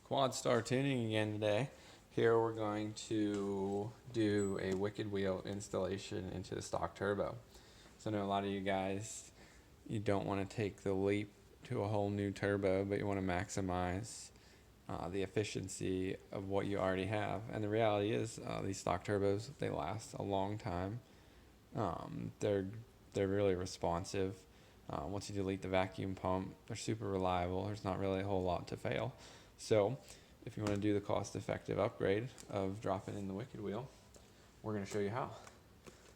Quad Star Tuning again today. Here we're going to do a wicked wheel installation into the stock turbo. So I know a lot of you guys, you don't want to take the leap to a whole new turbo, but you want to maximize the efficiency of what you already have. And the reality is these stock turbos, they last a long time. They're really responsive. Once you delete the vacuum pump, they're super reliable. There's not really a whole lot to fail. So if you want to do the cost-effective upgrade of dropping in the wicked wheel, we're going to show you how.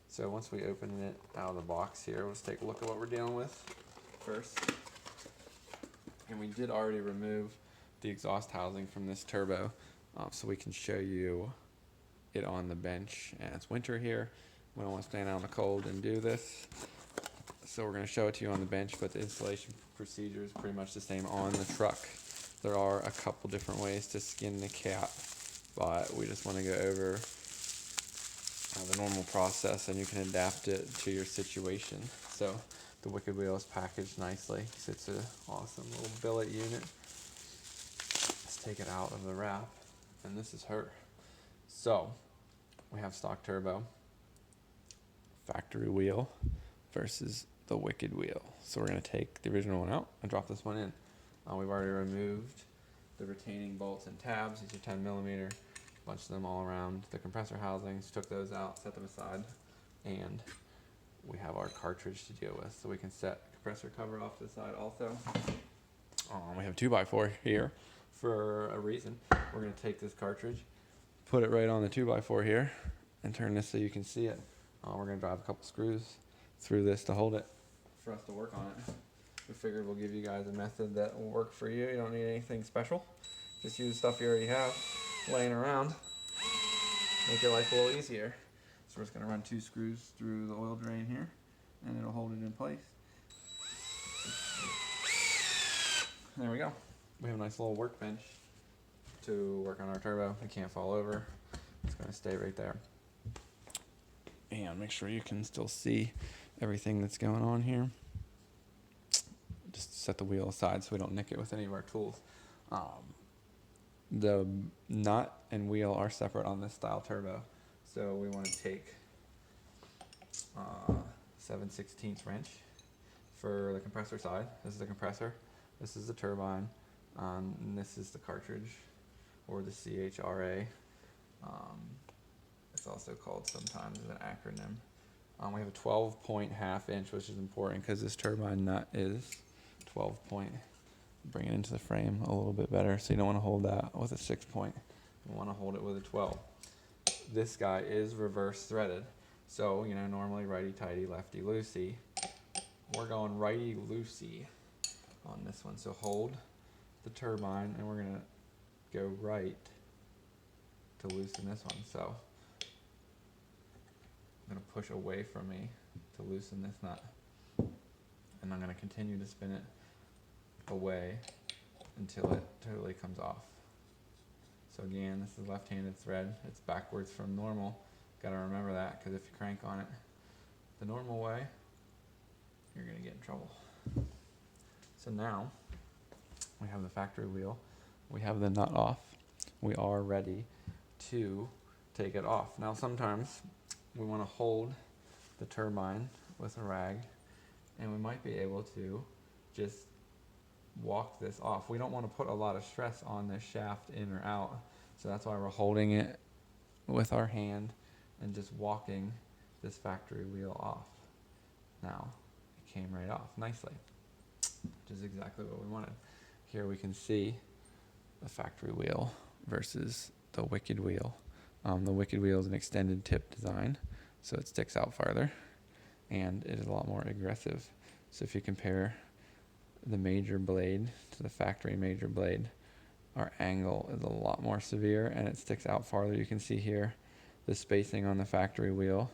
So once we open it out of the box here, let's take a look at what we're dealing with first. And we did already remove the exhaust housing from this turbo, so we can show you it on the bench. And it's winter here. We don't want to stand out in the cold and do this. So we're going to show it to you on the bench, but the installation procedure is pretty much the same on the truck. There are a couple different ways to skin the cat, but we just want to go over the normal process, and you can adapt it to your situation. So the wicked wheel is packaged nicely. It's an awesome little billet unit. Let's take it out of the wrap, and this is her. So we have stock turbo, factory wheel versus the wicked wheel. So we're going to take the original one out and drop this one in. We've already removed the retaining bolts and tabs. These are 10mm, a bunch of them all around the compressor housings. Took those out, set them aside, and we have our cartridge to deal with. So we can set the compressor cover off to the side also. We have 2x4 here for a reason. We're going to take this cartridge, put it right on the 2x4 here, and turn this so you can see it. We're going to drive a couple screws through this to hold it for us to work on it. We figured we'll give you guys a method that will work for you. You don't need anything special. Just use stuff you already have laying around. Make your life a little easier. So we're just going to run 2 screws through the oil drain here, and it'll hold it in place. There we go. We have a nice little workbench to work on our turbo. It can't fall over. It's going to stay right there. And make sure you can still see everything that's going on here. Just set the wheel aside so we don't nick it with any of our tools. The nut and wheel are separate on this style turbo, so we want to take 7/16 wrench for the compressor side. This is the compressor, this is the turbine, and this is the cartridge, or the CHRA. It's also called sometimes an acronym. We have a 12-point half-inch, which is important because this turbine nut is 12-point. Bring it into the frame a little bit better. So you don't want to hold that with a 6-point. You want to hold it with a 12. This guy is reverse threaded. So, normally righty-tighty, lefty-loosey. We're going righty-loosey on this one. So hold the turbine, and we're going to go right to loosen this one. So I'm going to push away from me to loosen this nut, and I'm going to continue to spin it away until it totally comes off. So again, this is left-handed thread. It's backwards from normal. Got to remember that, because if you crank on it the normal way, you're going to get in trouble. So now we have the factory wheel. We have the nut off. We are ready to take it off. Now sometimes we want to hold the turbine with a rag, and we might be able to just walk this off. We don't want to put a lot of stress on this shaft in or out, so that's why we're holding it with our hand and just walking this factory wheel off. Now it came right off nicely, which is exactly what we wanted. Here we can see the factory wheel versus the wicked wheel. The wicked wheel is an extended tip design, so it sticks out farther, and it is a lot more aggressive. So if you compare the major blade to the factory major blade, our angle is a lot more severe, and it sticks out farther. You can see here the spacing on the factory wheel.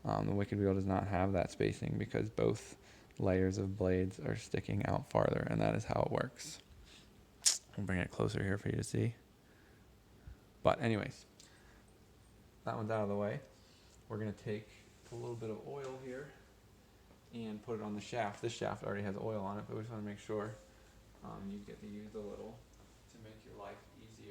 The wicked wheel does not have that spacing because both layers of blades are sticking out farther, and that is how it works. I'll bring it closer here for you to see. But anyways, that one's out of the way. We're going to take a little bit of oil here and put it on the shaft. This shaft already has oil on it, but we just want to make sure you get to use a little to make your life easier.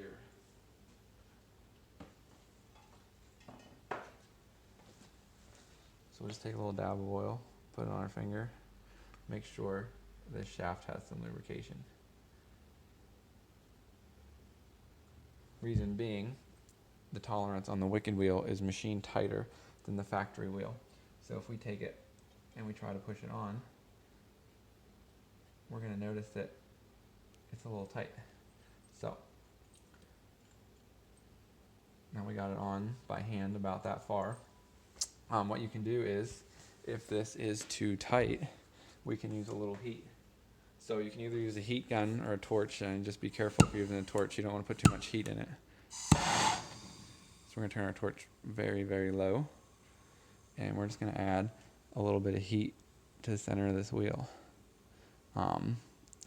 we'll just take a little dab of oil, put it on our finger, make sure this shaft has some lubrication. Reason being, the tolerance on the wicked wheel is machined tighter than the factory wheel. So if we take it and we try to push it on, we're going to notice that it's a little tight. So now we got it on by hand about that far. What you can do is, if this is too tight, we can use a little heat. So you can either use a heat gun or a torch, and just be careful if you're using a torch, you don't want to put too much heat in it. So we're going to turn our torch very, very low, and we're just going to add a little bit of heat to the center of this wheel.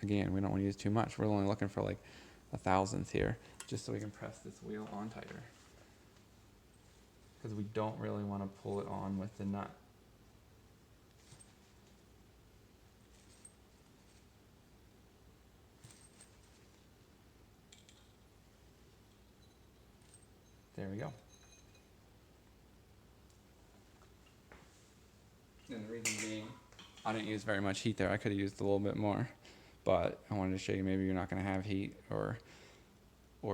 Again, we don't want to use too much. We're only looking for like 1/1000th here, just so we can press this wheel on tighter. Because we don't really want to pull it on with the nut. There we go. And the reason being, I didn't use very much heat there. I could have used a little bit more, but I wanted to show you maybe you're not going to have heat, or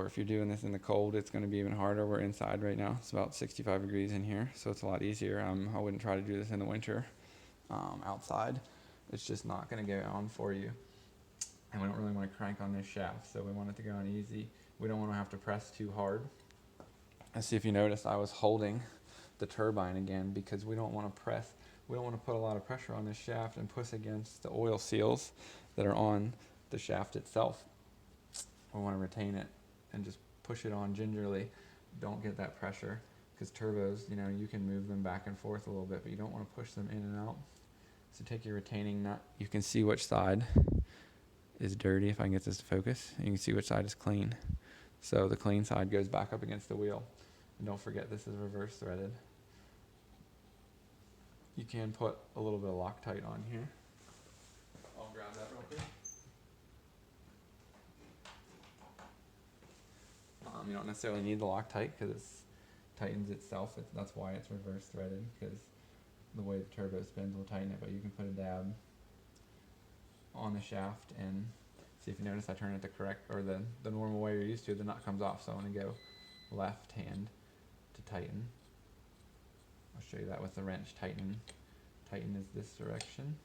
if you're doing this in the cold, it's going to be even harder. We're inside right now. It's about 65 degrees in here, so it's a lot easier. I wouldn't try to do this in the winter outside. It's just not going to go on for you. And we don't really want to crank on this shaft, so we want it to go on easy. We don't want to have to press too hard. Let's see if you noticed I was holding the turbine again, because we don't want to press. We don't want to put a lot of pressure on this shaft and push against the oil seals that are on the shaft itself. We want to retain it and just push it on gingerly. Don't get that pressure, because turbos, you can move them back and forth a little bit, but you don't want to push them in and out. So take your retaining nut. You can see which side is dirty. If I can get this to focus, you can see which side is clean. So the clean side goes back up against the wheel. And don't forget, this is reverse threaded. You can put a little bit of Loctite on here. I'll grab that real quick. You don't necessarily need the Loctite, because it tightens itself. That's why it's reverse threaded, because the way the turbo spins will tighten it. But you can put a dab on the shaft, and see if you notice I turn it the correct, or the normal way you're used to. The nut comes off, so I'm going to go left hand to tighten. I'll show you that with the wrench. Tighten is this direction.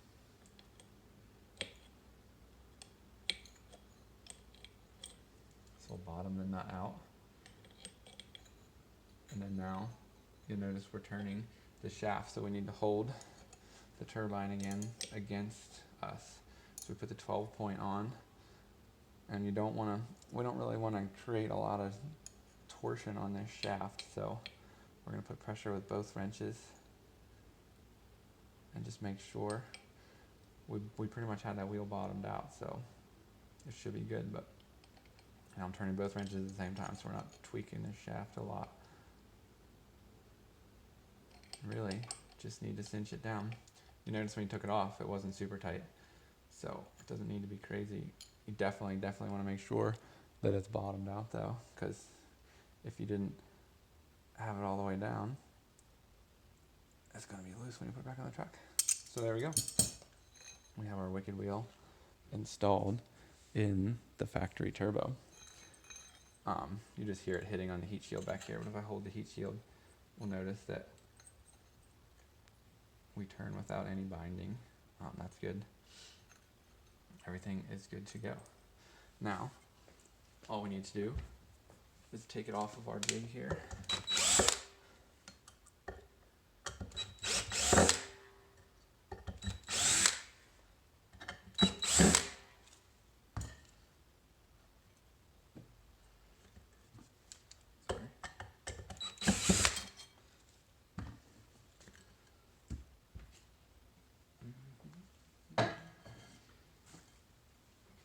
So we'll bottom the nut out. And then now you'll notice we're turning the shaft, so we need to hold the turbine again against us. So we put the 12 point on, and we don't really want to create a lot of torsion on this shaft, so we're going to put pressure with both wrenches and just make sure we pretty much had that wheel bottomed out, so it should be good. But and I'm turning both wrenches at the same time, so we're not tweaking this shaft a lot. Really just need to cinch it down. You notice when you took it off, it wasn't super tight, so it doesn't need to be crazy. You definitely want to make sure that it's bottomed out though, because if you didn't have it all the way down, it's going to be loose when you put it back on the truck. So there we go. We have our wicked wheel installed in the factory turbo. You just hear it hitting on the heat shield back here, but if I hold the heat shield, we'll notice that we turn without any binding. That's good. Everything is good to go. Now, all we need to do is take it off of our jig here.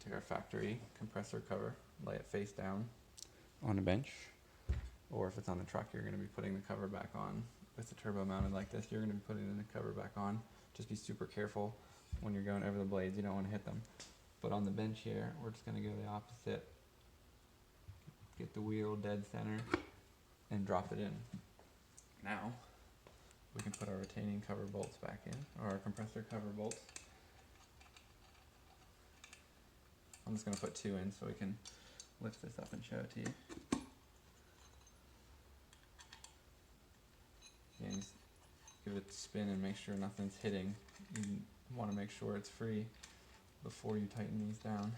Take our factory compressor cover, lay it face down on a bench, or if it's on the truck, you're going to be putting the cover back on. With the turbo mounted like this, you're going to be putting the cover back on. Just be super careful when you're going over the blades. You don't want to hit them. But on the bench here, we're just going to go the opposite. Get the wheel dead center and drop it in. Now, we can put our retaining cover bolts back in, or our compressor cover bolts. I'm just going to put 2 in so we can lift this up and show it to you. Again, just give it a spin and make sure nothing's hitting. You want to make sure it's free before you tighten these down.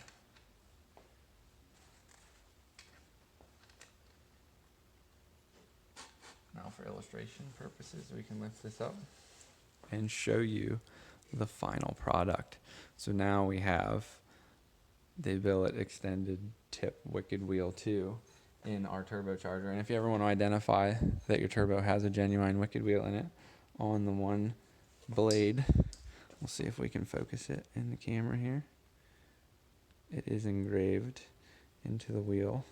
Now for illustration purposes, we can lift this up and show you the final product. So now we have the billet extended tip wicked wheel 2 in our turbocharger. And if you ever want to identify that your turbo has a genuine wicked wheel in it, on the one blade, we'll see if we can focus it in the camera here. It is engraved into the wheel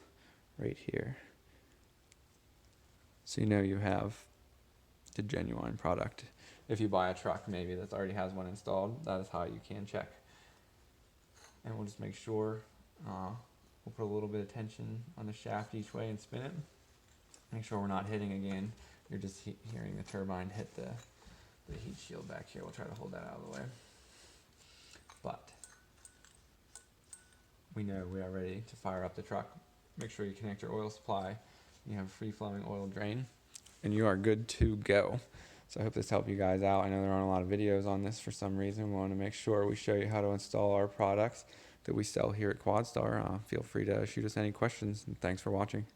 right here. So you know you have the genuine product. If you buy a truck maybe that already has one installed, that is how you can check. And we'll just make sure, we'll put a little bit of tension on the shaft each way and spin it. Make sure we're not hitting again. You're just hearing the turbine hit the heat shield back here. We'll try to hold that out of the way. But we know we are ready to fire up the truck. Make sure you connect your oil supply. You have a free-flowing oil drain, and you are good to go. So I hope this helped you guys out. I know there aren't a lot of videos on this for some reason. We want to make sure we show you how to install our products that we sell here at QuadStar. Feel free to shoot us any questions, and thanks for watching.